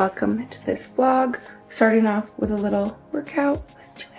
welcome to this vlog. Starting off with a little workout. Let's do it.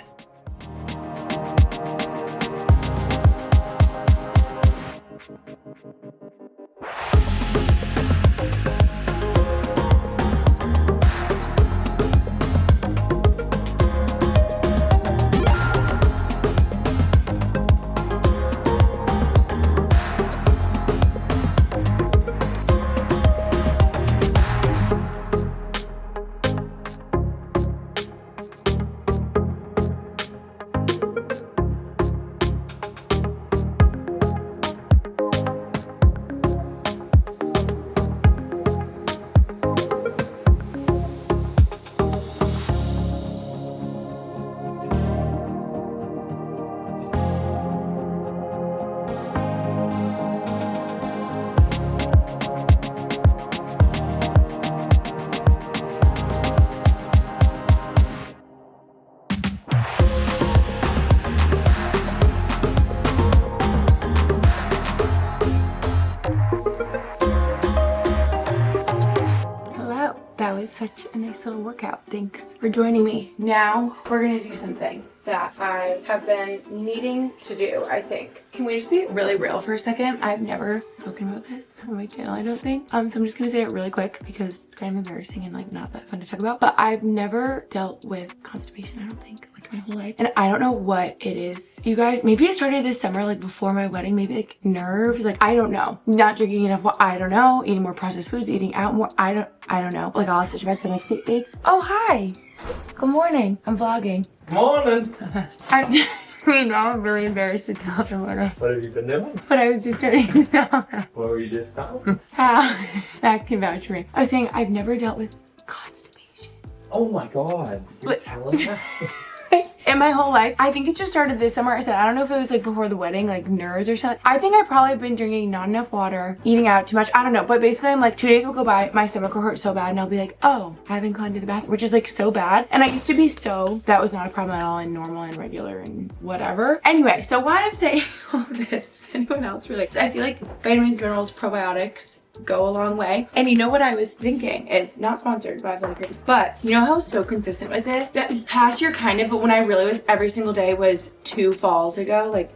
That was such a nice little workout. Thanks for joining me. Now we're gonna do something that I have been needing to do, I think. Can we just be really real for a second? I've never spoken about this on my channel, I don't think. So I'm just gonna say it really quick because it's kind of embarrassing and like not that fun to talk about. But I've never dealt with constipation, I don't think, like my whole life. And I don't know what it is. You guys, maybe it started this summer, like before my wedding, maybe like nerves, like I don't know. Not drinking enough water, I don't know. Eating more processed foods, eating out more, I don't know. Like I'll have such a bad stomach ache. Oh, hi. Good morning. I'm vlogging. Morning. I'm really embarrassed to tell everyone. What have you been doing? But I was just starting to tell them. What were you just talking? That can vouch for me. I was saying I've never dealt with constipation. Oh my god. You're telling me? In my whole life. I think it just started this summer. I said, I don't know if it was like before the wedding, like nerves or something. I think I probably have been drinking not enough water, eating out too much. I don't know. But basically I'm like 2 days will go by, my stomach will hurt so bad and I'll be like, oh, I haven't gone to the bathroom, which is like so bad. And I used to be so, that was not a problem at all and normal and regular and whatever. Anyway, so why I'm saying all this, does anyone else relate? I feel like vitamins, minerals, probiotics go a long way. And you know what I was thinking? It's not sponsored by Philippines, but you know how I was so consistent with it? That this past year kind of, but when I really was every single day was 2 falls ago, like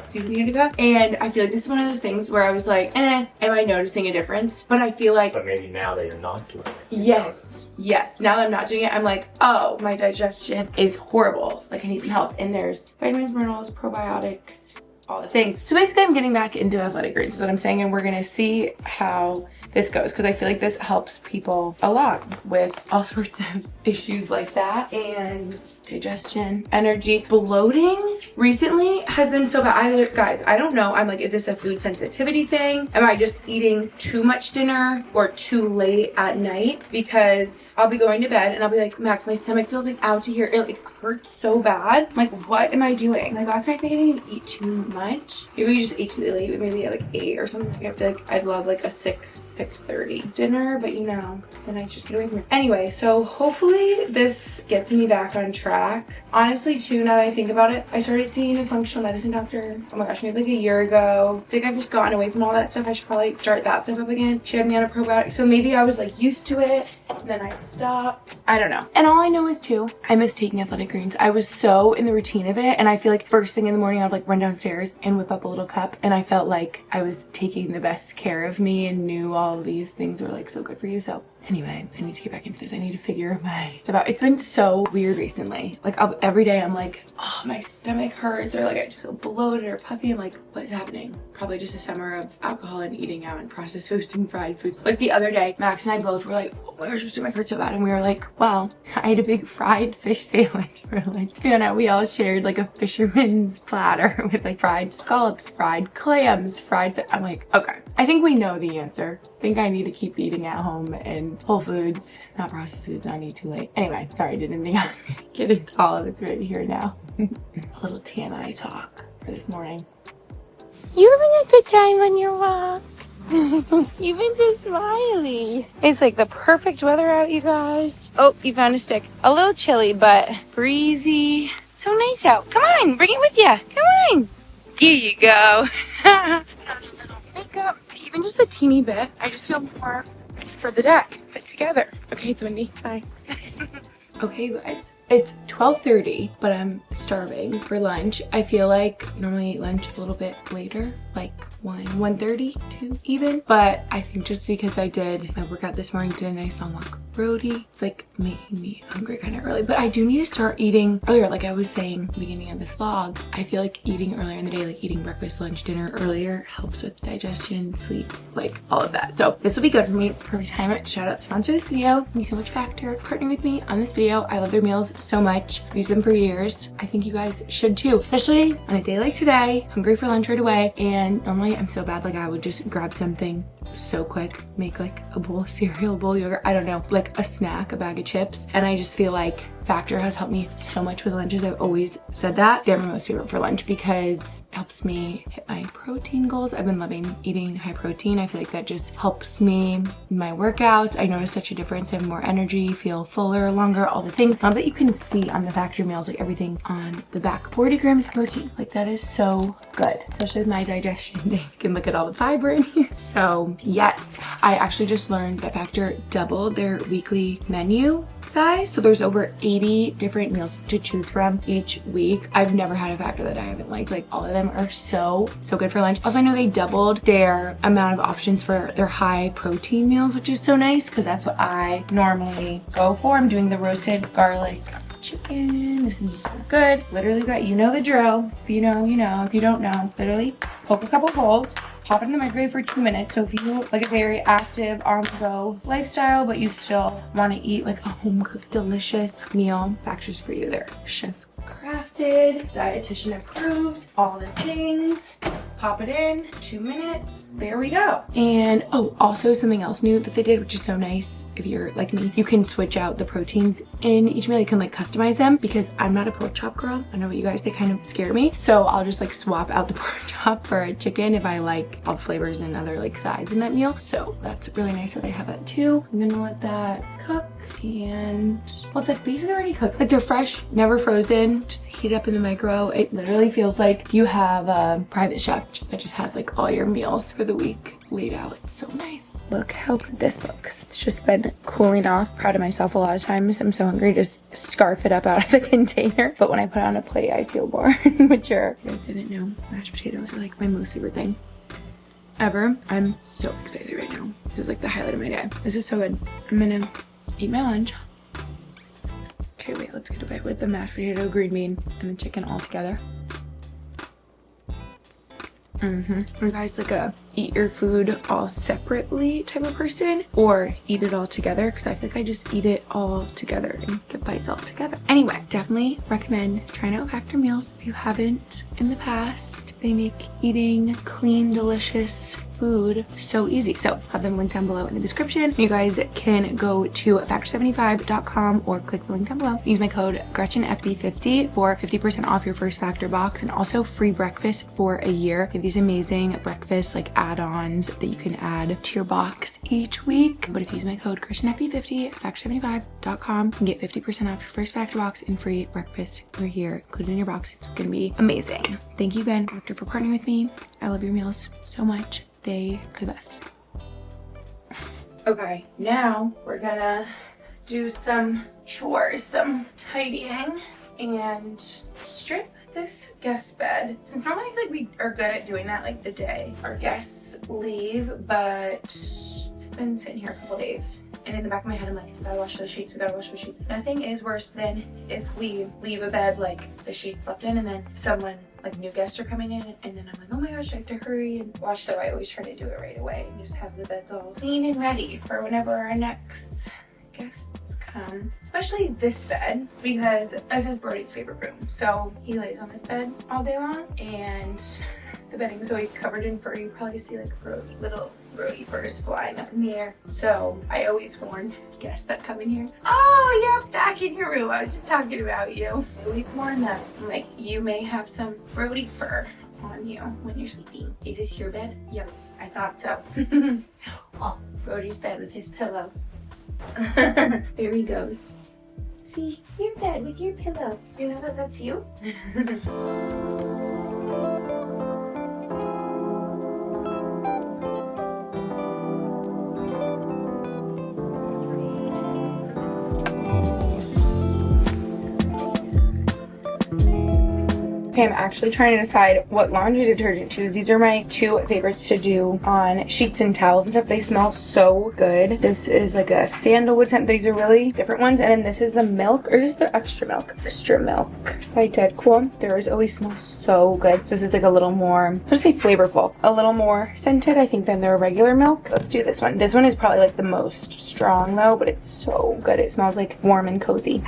season ago. And I feel like this is one of those things where I was like, am I noticing a difference? But I feel like, but maybe now that you're not doing it. Yes. Now that I'm not doing it, I'm like, oh, my digestion is horrible. Like I need some help. And there's vitamins, minerals, probiotics, all the things. So basically I'm getting back into athletic greens is what I'm saying, and we're gonna see how this goes because I feel like this helps people a lot with all sorts of issues like that, and digestion, energy. Bloating recently has been so bad. Guys, I don't know. I'm like, is this a food sensitivity thing? Am I just eating too much dinner or too late at night? Because I'll be going to bed and I'll be like, Max, my stomach feels like out to here. It like hurts so bad. I'm like, what am I doing? Like last night I think I didn't even eat too much. Maybe we just ate too late, maybe at like 8 or something. Like, I feel like I'd love like a 6:30 dinner, but you know, the nights just get away from me. Anyway, so hopefully this gets me back on track. Honestly too, now that I think about it, I started seeing a functional medicine doctor, oh my gosh, maybe like a year ago. I think I've just gotten away from all that stuff. I should probably start that stuff up again. She had me on a probiotic, so maybe I was like used to it, and then I stopped. I don't know. And all I know is too, I miss taking athletic greens. I was so in the routine of it, and I feel like first thing in the morning I would like run downstairs and whip up a little cup, and I felt like I was taking the best care of me and knew all of these things were like so good for you. So anyway, I need to get back into this. I need to figure my stuff out. It's been so weird recently. Like every day I'm like, oh, my stomach hurts, or like I just feel bloated or puffy. I'm like, what is happening? Probably just a summer of alcohol and eating out and processed foods and fried foods. Like the other day, Max and I both were like, oh my gosh, your stomach hurts so bad. And we were like, wow, I ate a big fried fish sandwich for lunch. You know, we all shared like a fisherman's platter with like fried scallops, fried clams, fried fish. I'm like, okay, I think we know the answer. I think I need to keep eating at home and whole foods, not processed foods, not eat too late. Anyway, sorry, I didn't think I was gonna get into all of it right here now. A little TMI talk for this morning. You having a good time on your walk? You've been so smiley. It's like the perfect weather out, you guys. Oh, you found a stick. A little chilly, but breezy. So nice out. Come on, bring it with you. Come on. Here you go. Makeup, even just a teeny bit. I just feel more ready for the deck put together. Okay, it's windy. Bye. Okay, you guys. It's 12:30, but I'm starving for lunch. I feel like normally I eat lunch a little bit later, like 1:30, 2 even. But I think just because I did my workout this morning, did a nice long walk roadie, it's like making me hungry kind of early. But I do need to start eating earlier. Like I was saying at the beginning of this vlog, I feel like eating earlier in the day, like eating breakfast, lunch, dinner earlier helps with digestion, sleep, like all of that. So this will be good for me. It's the perfect time. Shout out sponsor this video. Thank you so much Factor partnering with me on this video. I love their meals so much. I've used them for years. I think you guys should too, especially on a day like today, hungry for lunch right away. And normally I'm so bad, like I would just grab something so quick, make like a bowl of cereal, a bowl of yogurt, I don't know, like a snack, a bag of chips. And I just feel like Factor has helped me so much with lunches. I've always said that they're my most favorite for lunch because it helps me hit my protein goals. I've been loving eating high protein. I feel like that just helps me in my workouts. I notice such a difference. I have more energy, feel fuller, longer, all the things. Now that you can see on the Factor meals, like everything on the back, 40 grams of protein. Like that is so good, especially with my digestion. You can look at all the fiber in here. So yes, I actually just learned that Factor doubled their weekly menu size. So there's over 80 different meals to choose from each week. I've never had a Factor that I haven't liked. Like all of them are so good for lunch. Also, I know they doubled their amount of options for their high protein meals, which is so nice because that's what I normally go for. I'm doing the roasted garlic chicken. This is so good. Literally got, you know the drill. If you know, you know. If you don't know, literally poke a couple holes, pop it in the microwave for 2 minutes. So if you like a very active on-the-go lifestyle, but you still want to eat like a home-cooked delicious meal, Factor's for you. They're chef crafted, dietitian approved, all the things. Pop it in, 2 minutes, there we go. And oh, also something else new that they did, which is so nice if you're like me, you can switch out the proteins in each meal. You can like customize them because I'm not a pork chop girl. I know what you guys, they kind of scare me. So I'll just like swap out the pork chop for a chicken if I like all the flavors and other like sides in that meal. So that's really nice that they have that too. I'm gonna let that cook and well, it's like basically already cooked. Like they're fresh, never frozen, just heat it up in the micro. It literally feels like you have a private chef that just has like all your meals for the week laid out. It's so nice. Look how good this looks. It's just been cooling off. Proud of myself a lot of times. I'm so hungry, just scarf it up out of the container. But when I put it on a plate, I feel more mature. You guys didn't know mashed potatoes are like my most favorite thing ever. I'm so excited right now. This is like the highlight of my day. This is so good. I'm gonna eat my lunch. Okay, wait, let's get a bite with the mashed potato, green bean, and the chicken all together. You guys like a eat your food all separately type of person or eat it all together? Because I feel like I just eat it all together and get bites all together. Anyway, definitely recommend trying out Factor meals if you haven't in the past. They make eating clean, delicious food so easy. So have them linked down below in the description. You guys can go to factor75.com or click the link down below. Use my code GretchenFB50 for 50% off your first Factor box and also free breakfast for a year. They have these amazing breakfast like add-ons that you can add to your box each week. But if you use my code GretchenFB50 at factor75.com, you can get 50% off your first Factor box and free breakfast for a year included in your box. It's gonna be amazing. Thank you again, Factor, for partnering with me. I love your meals so much. They are the best. Okay, now we're gonna do some chores, some tidying, and strip this guest bed. Since normally I feel like we are good at doing that like the day our guests leave, but it's been sitting here a couple days. And in the back of my head, I'm like, we gotta wash those sheets, we gotta wash those sheets. Nothing is worse than if we leave a bed like the sheets slept in and then someone, like new guests are coming in and then I'm like, oh my gosh, I have to hurry and wash. So I always try to do it right away and just have the beds all clean and ready for whenever our next guests come. Especially this bed because this is Brody's favorite room. So he lays on this bed all day long and the bedding is always covered in fur. You probably see like little Brody furs flying up in the air. So I always warn guests that come in here, oh, you're back in your room. I was just talking about you. I always warn them. I'm like, you may have some Brody fur on you when you're sleeping. Is this your bed? Yep, I thought so. Oh, Brody's bed with his pillow. There he goes. See, your bed with your pillow. You know that that's you? Okay, I'm actually trying to decide what laundry detergent to use. These are my two favorites to do on sheets and towels and stuff. They smell so good. This is like a sandalwood scent. These are really different ones. And then this is the milk, or is this the extra milk? Extra milk by Dead Cool. Theirs always smells so good. So this is like a little more, let's say flavorful, a little more scented, I think, than their regular milk. Let's do this one. This one is probably like the most strong though, but it's so good. It smells like warm and cozy.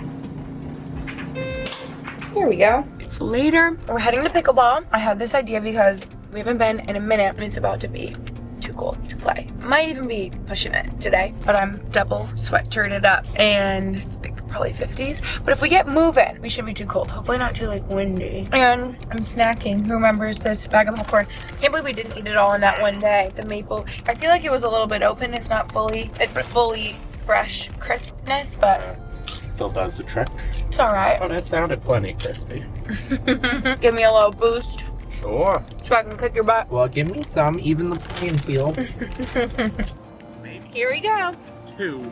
Here we go. It's later. We're heading to Pickleball. I had this idea because we haven't been in a minute and it's about to be too cold to play. Might even be pushing it today, but I'm double sweatshirted up and it's like probably 50s. But if we get moving, we shouldn't be too cold. Hopefully not too like windy. And I'm snacking. Who remembers this bag of popcorn? Can't believe we didn't eat it all in that one day. The maple. I feel like it was a little bit open. It's not fully, it's fully fresh crispness, but Still does the trick. it's all right. Oh, that sounded plenty crispy. Give me a little boost Sure. so I can kick your butt. Well, give me some, even the playing field. Maybe Here we go. 2.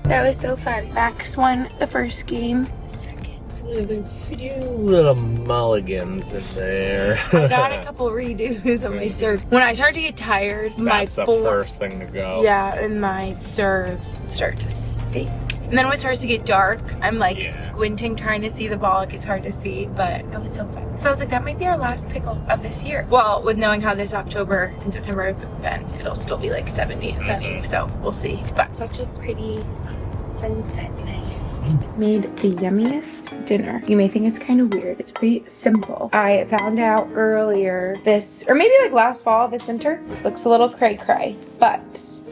That was so fun. Max won the first game. Second. There's a few little mulligans in there. I got a couple redos on my serve. When I start to get tired, my That's the form, first thing to go. yeah, and my serves start to stink. And then when it starts to get dark, I'm like squinting, trying to see the ball. It gets hard to see, but it was so fun. So I was like, that might be our last pickle of this year. Well, with knowing how this October and September have been, it'll still be like 70 and sunny, so we'll see. But such a pretty sunset night. Made the yummiest dinner. You may think it's kind of weird. It's pretty simple. I found out earlier this, or maybe like last fall, this winter. Looks a little cray-cray, but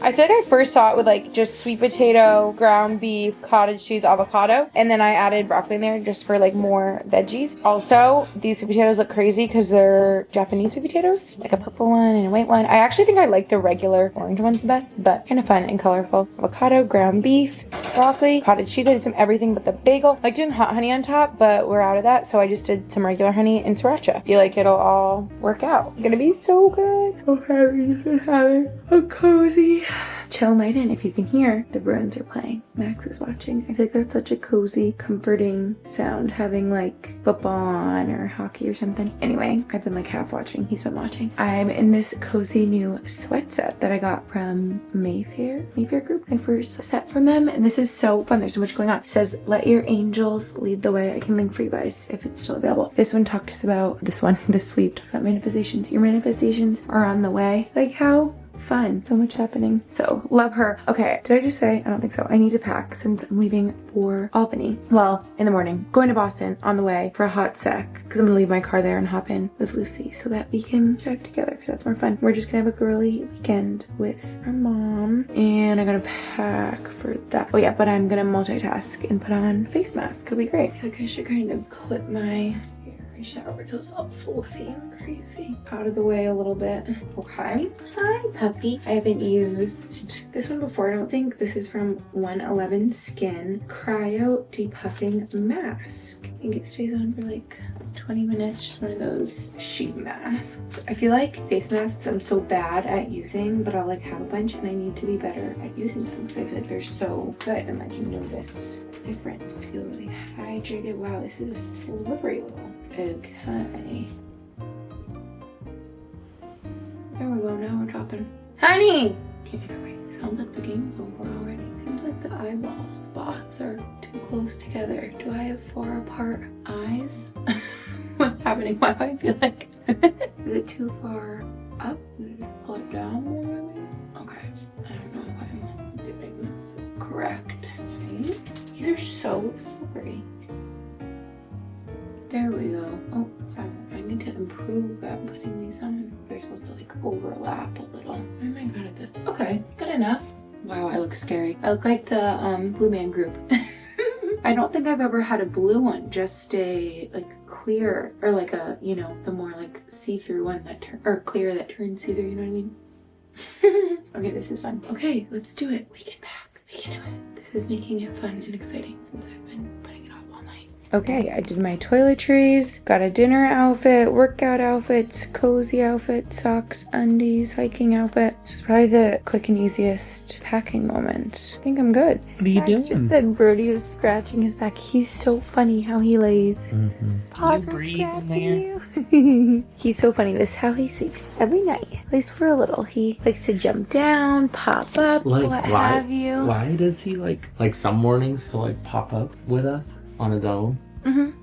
I feel like I first saw it with like just sweet potato, ground beef, cottage cheese, avocado, and then I added broccoli in there just for like more veggies. Also, these sweet potatoes look crazy because they're Japanese sweet potatoes, like a purple one and a white one. I actually think I like the regular orange ones the best, but kind of fun and colorful. Avocado, ground beef, broccoli, cottage cheese. I did some everything but the bagel. I like doing hot honey on top, but we're out of that, so I just did some regular honey and sriracha. I feel like it'll all work out. It's gonna be so good. So happy to have a cozy chill night in. If you can hear, the Bruins are playing. Max is watching. I feel like that's such a cozy, comforting sound, having like football on or hockey or something. Anyway, I've been like half watching. He's been watching. I'm in this cozy new sweat set that I got from Mayfair Group. My first set from them, and this is so fun. There's so much going on. It says, "Let your angels lead the way." I can link for you guys if it's still available. This one talks about the sleep talks about manifestations. Your manifestations are on the way. Like how fun. So much happening. So love her. Okay, did I just say? I don't think so. I need to pack since I'm leaving for Albany. Well, in the morning. Going to Boston on the way for a hot sec because I'm gonna leave my car there and hop in with Lucy so that we can drive together because that's more fun. We're just gonna have a girly weekend with our mom and I'm gonna pack for that. Oh yeah, but I'm gonna multitask and put on a face mask. It'll be great. I feel like I should kind of clip my shower so it's all fluffy and crazy. Out of the way a little bit. Okay. Hi, puppy. I haven't used this one before, I don't think. This is from 111 Skin Cryo Depuffing Mask. I think it stays on for like 20 minutes. Just one of those sheet masks. I feel like face masks I'm so bad at using, but I'll like have a bunch and I need to be better at using them because I feel like they're so good and like you notice the difference. Feel really hydrated. Wow, this is a slippery little. Okay. There we go, now we're talking. Honey! Okay, anyway, sounds like the game's over already. Seems like the eyeball spots are too close together. Do I have far apart eyes? What's happening? Why do I feel like... Is it too far up? Did I pull it down more really? Okay, I don't know if I'm doing this correct. See? These are so slippery. There we go. Oh, I need to improve at putting these on. They're supposed to like overlap a little. Why am I bad at this? Okay, good enough. Wow, I look scary. I look like the Blue Man Group. I don't think I've ever had a blue one, just a like clear or like a, you know, the more like see-through one that or clear that turns see-through, you know what I mean? Okay, this is fun. Okay, let's do it. We can pack. We can do it. This is making it fun and exciting since I've been putting it off all night. Okay, I did my toiletries, got a dinner outfit, workout outfits, cozy outfit, socks, undies, hiking outfit. This is probably the quick and easiest packing moment. I think I'm good. What are you doing? Just said Brody was scratching his back. He's so funny how he lays. Paws are scratching you. He's so funny. This is how he sleeps every night. At least for a little. He likes to jump down, pop up, Like, what why, have you. Why does he like some mornings he'll like pop up with us on his own,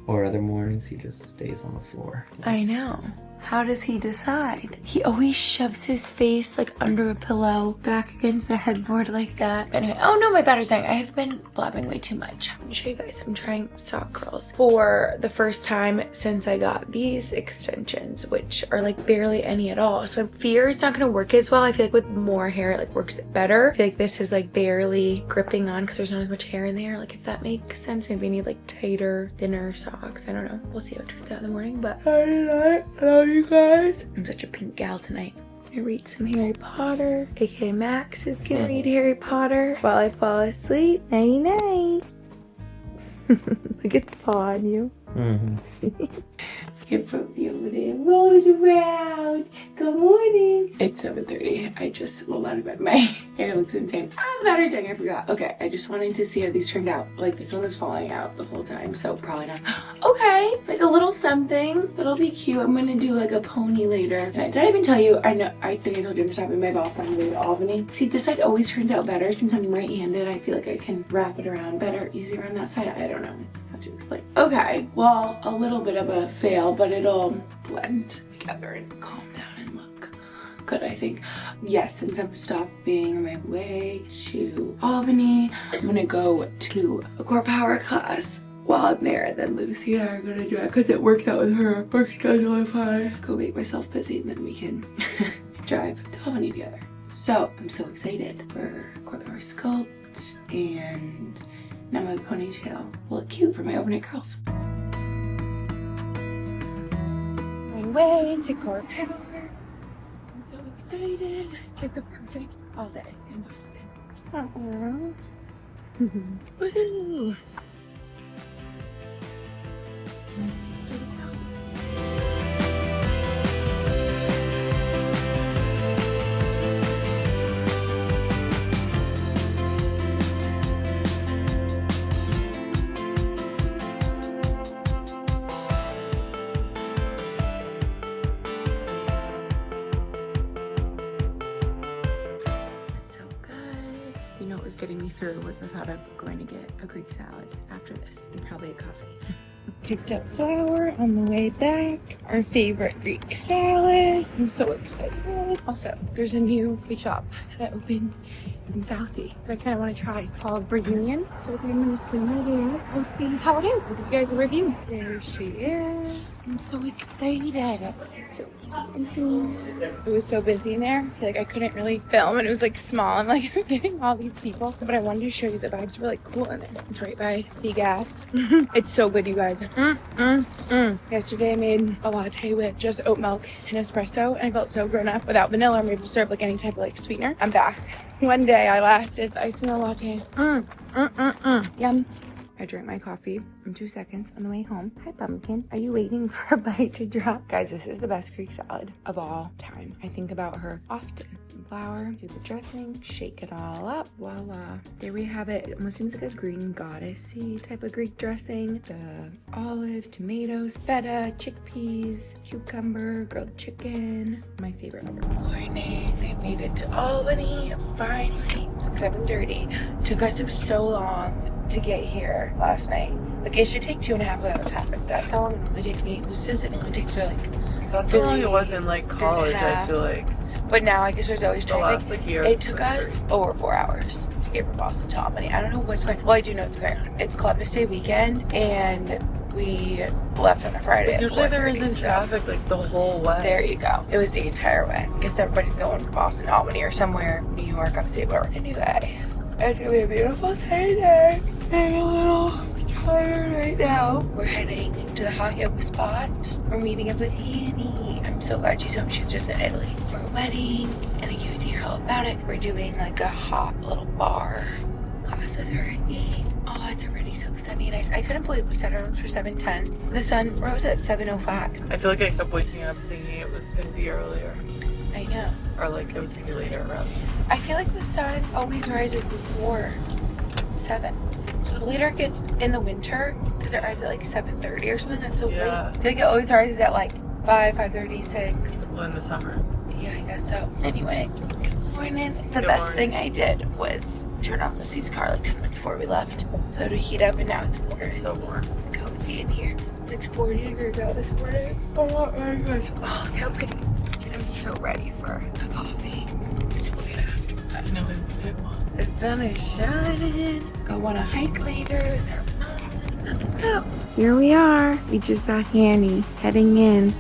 or other mornings he just stays on the floor? I know. How does he decide? He always shoves his face like under a pillow, back against the headboard like that. Anyway, oh no, my battery's dying. I have been blabbing way too much. I'm gonna show you guys. I'm trying sock curls for the first time since I got these extensions, which are like barely any at all. So I fear it's not gonna work as well. I feel like with more hair, it like works better. I feel like this is like barely gripping on because there's not as much hair in there. Like if that makes sense, maybe I need like tighter, thinner socks. I don't know. We'll see how it turns out in the morning, but I love you guys. I'm such a pink gal tonight. I'm gonna read some Harry Potter. aka Max is gonna read Harry Potter while I fall asleep. Nighty night. Look at the paw on you. Your puppy over there rolling around. Good morning. It's 7:30. I just rolled out of bed. My hair looks insane. Ah, the battery's dying. I forgot. Okay, I just wanted to see how these turned out. Like this one was falling out the whole time, so probably not. Okay, like a little something. That'll be cute. I'm gonna do like a pony later. And did I even tell you? I think I told you I'm stopping my boss on the way to Albany. See, this side always turns out better since I'm right-handed. I feel like I can wrap it around better, easier on that side. I don't know how to explain. Okay, well, a little bit of a fail, but it'll blend together and calm down and look good, I think. Yes, since I'm stopping my way to Albany, I'm gonna go to a core power class while I'm there, and then Lucy and I are gonna do it because it works out with her work schedule if I go make myself busy, and then we can drive to Albany together. So I'm so excited for core power sculpt, and now my ponytail will look cute for my overnight curls. Way to core power. I'm so excited. It's like the perfect all day in Boston. Woohoo! Getting me through was the thought of going to get a Greek salad after this and probably a coffee. Picked up flour on the way back. Our favorite Greek salad. I'm so excited. Also, there's a new food shop that opened in Southie that I kind of want to try called Reunion. So I'm going to swing by there. We'll see how it is. I'll give you guys a review. There she is. I'm so excited. It's so cute in here. It was so busy in there. I feel like I couldn't really film and it was like small. I'm like, I'm getting all these people. But I wanted to show you the vibes were like cool in there. It's right by the gas. It's so good, you guys. Yesterday I made a latte with just oat milk and espresso, and I felt so grown up without vanilla or maple syrup, like any type of like sweetener. I'm back. One day I lasted ice vanilla latte. Yum. I drank my coffee in 2 seconds on the way home. Hi, Pumpkin. Are you waiting for a bite to drop? Guys, this is the best Greek salad of all time. I think about her often. Some flour, do the dressing, shake it all up. Voila. There we have it. It almost seems like a green goddessy type of Greek dressing. The olives, tomatoes, feta, chickpeas, cucumber, grilled chicken. My favorite. Morning. I made it to Albany. Finally. It's like 7:30. Took us so long to get here last night. Like it should take 2.5 without traffic. That's how long it normally takes me. Lucis, it only takes her like. That's how long it was in like college, I feel like. But now I guess there's always traffic. Last, like, year, it took us over 4 hours to get from Boston to Albany. I don't know what's going on. Well, I do know what's going on. It's Columbus Day weekend and we left on a Friday. Usually there isn't traffic like the whole way. There you go. It was the entire way. I guess everybody's going from Boston to Albany or somewhere, New York, upstate, whatever. Anyway, it's gonna be a beautiful day today. I'm a little tired right now. We're heading to the hot yoga spot. We're meeting up with Annie. I'm so glad she's home. She's just in Italy for a wedding, and I can't hear all about it. We're doing like a hot little bar class with her at 8. Oh, it's already so sunny and nice. I couldn't believe we set our alarms for 7:10. The sun rose at 7:05. I feel like I kept waking up thinking it was gonna be earlier. I know. Or like it was gonna be later rather. I feel like the sun always rises before 7. So the later it gets in the winter, because it rises at like 7:30 or something, that's so late. I feel like it always rises at like 5:30, 6. Well, in the summer. Yeah, I guess so. Anyway, good morning. The best thing I did was turn off Lucy's car like 10 minutes before we left. So to heat up, and now it's warm. It's so warm. Cozy in here. It's 40 degrees out this morning. Oh my gosh. Oh, how pretty. I'm so ready for a coffee. Which we'll get after. I know it won't. The sun is shining. Go on a hike later with our mom. That's what's up. Here we are. We just saw Hanny heading in.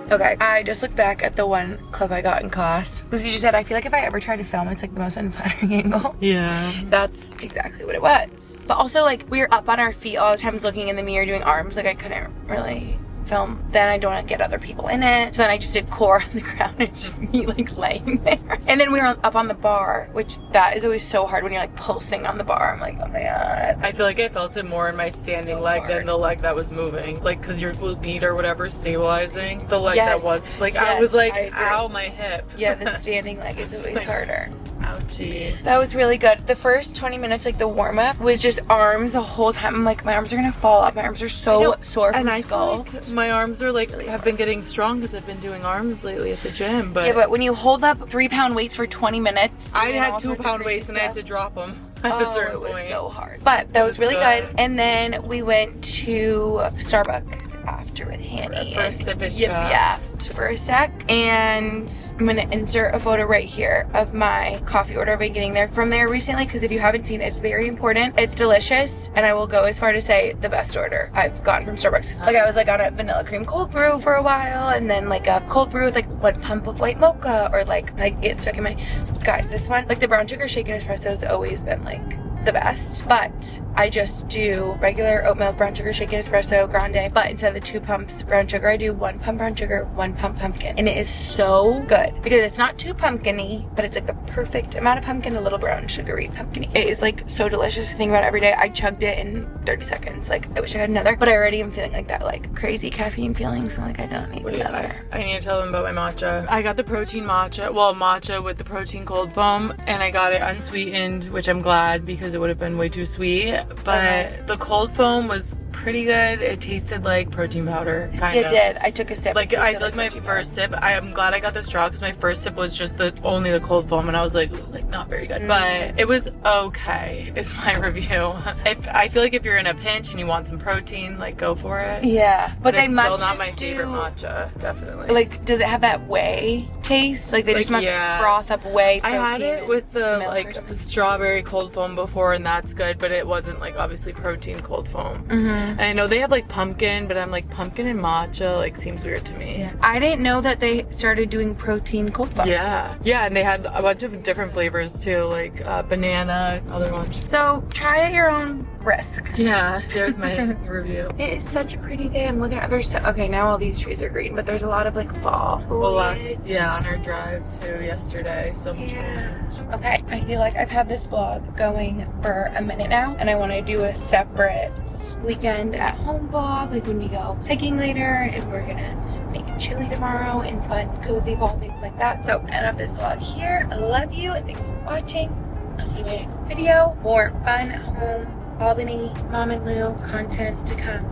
Okay, I just looked back at the one clip I got in class. Lucy just said, I feel like if I ever try to film, it's like the most unflattering angle. Yeah. That's exactly what it was. But also, like, we were up on our feet all the time looking in the mirror doing arms. Like, I couldn't really film. Then I don't want to get other people in it. So then I just did core on the ground. It's just me, like, laying there. And then we were up on the bar, which that is always so hard when you're, like, pulsing on the bar. I'm like, oh my god. I feel like I felt it more in my standing leg than the leg that was moving. Like, because your glute med or whatever stabilizing. The leg that was, like, I was like, ow, my hip. Yeah, the standing leg is always harder. Ouchie. That was really good. The first 20 minutes, like the warm-up, was just arms the whole time. I'm like, my arms are gonna fall off. My arms are so sore from skull. Feel like my arms are like, have been getting strong because I've been doing arms lately at the gym. But yeah, but when you hold up 3-pound weights for 20 minutes, I had 2-pound weights and I had to drop them at a certain point. It was so hard. But that was really good. And then we went to Starbucks after with Hanny. For a sip and yeah, for a sec. And I'm gonna insert a photo right here of my coffee order I've been getting there from there recently, because if you haven't seen it, it's very important. It's delicious, and I will go as far to say the best order I've gotten from Starbucks. Like, I was like on a vanilla cream cold brew for a while, and then like a cold brew with like 1 pump of white mocha, or like get stuck in my, guys, this one, like the brown sugar shaken espresso has always been like the best, but I just do regular oat milk brown sugar shaken espresso grande, but instead of the 2 pumps brown sugar, I do 1 pump brown sugar, 1 pump pumpkin, and it is so good because it's not too pumpkin-y, but it's like the perfect amount of pumpkin, a little brown sugary pumpkin-y. It is like so delicious to think about every day. I chugged it in 30 seconds. Like, I wish I had another, but I already am feeling like that like crazy caffeine feeling, so like I don't need another. I need to tell them about my matcha. I got the protein matcha, well, matcha with the protein cold foam, and I got it unsweetened, which I'm glad because it would have been way too sweet, but the cold foam was pretty good. It tasted like protein powder, kind of. It did. I took a sip. Like, I feel like my first sip, I am glad I got the straw because my first sip was just only the cold foam, and I was like not very good. But it was okay, is my review. I feel like if you're in a pinch and you want some protein, like, go for it. Yeah, but they it's must still not just my favorite matcha, definitely. Like, does it have that whey taste? Like, they just must froth up whey protein. I had it with the like strawberry cold foam before, and that's good, but it wasn't like obviously protein cold foam. And I know they have like pumpkin, but I'm like, pumpkin and matcha like seems weird to me. Yeah. I didn't know that they started doing protein cold foam. Yeah, and they had a bunch of different flavors too, like banana, other ones. So try at your own risk. Yeah, there's my review. It is such a pretty day. I'm looking at okay, now all these trees are green, but there's a lot of like fall. Well, on our drive too yesterday, so much fun. Okay, I feel like I've had this vlog going for a minute now, and I want to do a separate weekend at home vlog, like when we go hiking later, and we're gonna make chili tomorrow and fun cozy fall things like that. So end of this vlog here. I love you, and thanks for watching. I'll see you in my next video. More fun home Albany Mom and Lou content to come.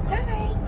Bye.